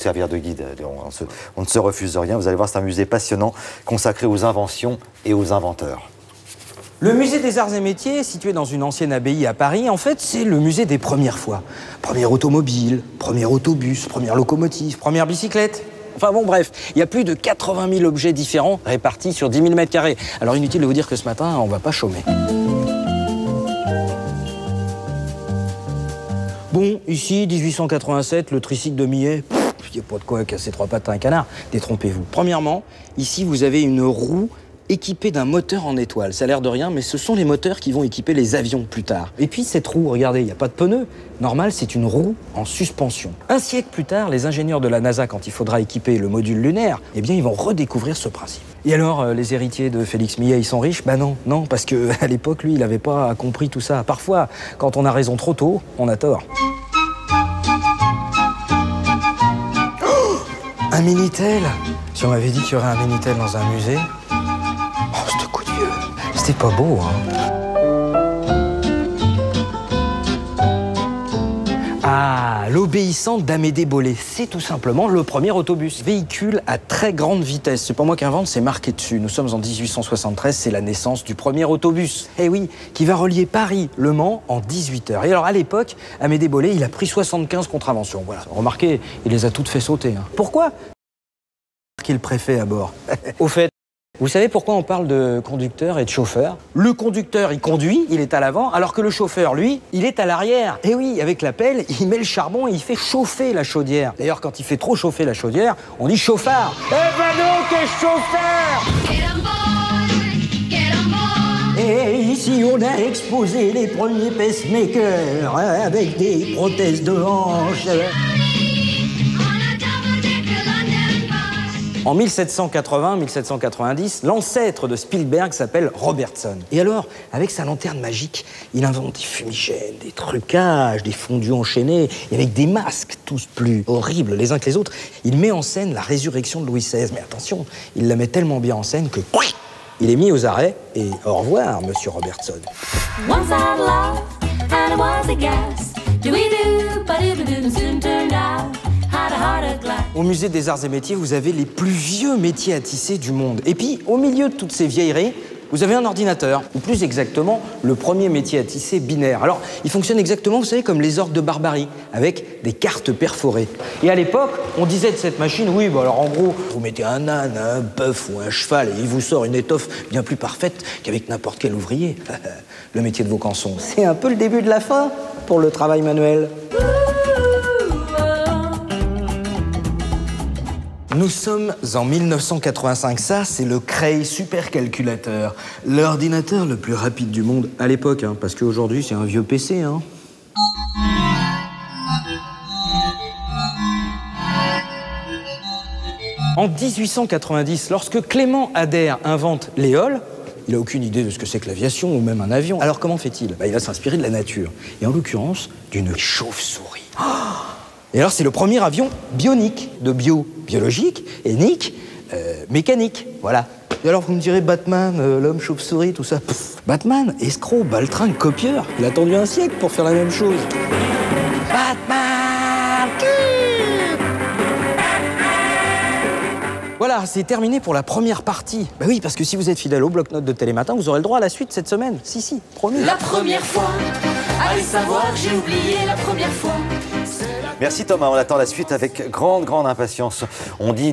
Servir de guide, on ne se refuse de rien. Vous allez voir, c'est un musée passionnant consacré aux inventions et aux inventeurs. Le musée des Arts et Métiers, situé dans une ancienne abbaye à Paris, en fait, c'est le musée des premières fois. Première automobile, premier autobus, première locomotive, première bicyclette. Enfin bon, bref, il y a plus de 80 000 objets différents répartis sur 10 000 mètres carrés. Alors inutile de vous dire que ce matin, on va pas chômer. Bon, ici, 1887, le tricycle de Millet. Il n'y a pas de quoi casser 3 pattes à un canard. Détrompez-vous. Premièrement, ici, vous avez une roue équipée d'un moteur en étoile. Ça a l'air de rien, mais ce sont les moteurs qui vont équiper les avions plus tard. Et puis cette roue, regardez, il n'y a pas de pneus. Normal, c'est une roue en suspension. Un siècle plus tard, les ingénieurs de la NASA, quand il faudra équiper le module lunaire, eh bien, ils vont redécouvrir ce principe. Et alors, les héritiers de Félix Millet, ils sont riches? Bah non, non, parce qu'à l'époque, lui, il n'avait pas compris tout ça. Parfois, quand on a raison trop tôt, on a tort. Un Minitel? Si on m'avait dit qu'il y aurait un Minitel dans un musée... Oh, ce coup de vieux, c'était pas beau, hein. Ah, l'obéissante d'Amédée Bollé, c'est tout simplement le premier autobus. Véhicule à très grande vitesse. C'est pas moi qui invente, c'est marqué dessus. Nous sommes en 1873, c'est la naissance du premier autobus. Eh oui, qui va relier Paris, Le Mans en 18 heures. Et alors à l'époque, Amédée Bollé, il a pris 75 contraventions. Voilà, remarquez, il les a toutes fait sauter. Hein. Pourquoi? Qu'il préfet à bord. Au fait, vous savez pourquoi on parle de conducteur et de chauffeur? Le conducteur, il conduit, il est à l'avant, alors que le chauffeur, lui, il est à l'arrière. Et oui, avec la pelle, il met le charbon et il fait chauffer la chaudière. D'ailleurs, quand il fait trop chauffer la chaudière, on dit chauffard. Eh ben donc, chauffeur! Et ici, on a exposé les premiers pacemakers avec des prothèses de hanche. En 1780-1790, l'ancêtre de Spielberg s'appelle Robertson. Et alors, avec sa lanterne magique, il invente des fumigènes, des trucages, des fondus enchaînés, et avec des masques tous plus horribles les uns que les autres, il met en scène la résurrection de Louis XVI. Mais attention, il la met tellement bien en scène que... il est mis aux arrêts, et au revoir, monsieur Robertson. Once I loved, and I was a guess. Soon turned out. Au musée des Arts et Métiers, vous avez les plus vieux métiers à tisser du monde. Et puis, au milieu de toutes ces vieilleries, vous avez un ordinateur, ou plus exactement, le premier métier à tisser binaire. Alors, il fonctionne exactement, vous savez, comme les orgues de Barbarie, avec des cartes perforées. Et à l'époque, on disait de cette machine, oui, bah alors en gros, vous mettez un âne, un bœuf ou un cheval, et il vous sort une étoffe bien plus parfaite qu'avec n'importe quel ouvrier. Le métier de Vaucanson, c'est un peu le début de la fin pour le travail manuel. Nous sommes en 1985, ça c'est le Cray supercalculateur, l'ordinateur le plus rapide du monde à l'époque, hein, parce qu'aujourd'hui c'est un vieux PC. Hein. En 1890, lorsque Clément Ader invente l'éole, il n'a aucune idée de ce que c'est que l'aviation ou même un avion. Alors comment fait-il? Il va s'inspirer de la nature, et en l'occurrence d'une chauve-souris. Oh, et alors, c'est le premier avion bionique, de bio, biologique, et nique, mécanique, voilà. Et alors, vous me direz, Batman, l'homme chauve-souris, tout ça. Pff, Batman, escroc, baltringue, copieur. Il a attendu un siècle pour faire la même chose. Batman! Voilà, c'est terminé pour la première partie. Bah oui, parce que si vous êtes fidèle au bloc-notes de Télématin, vous aurez le droit à la suite cette semaine. Si, promis. La première fois, allez savoir, j'ai oublié la première fois. Merci Thomas, on attend la suite avec grande impatience. On dit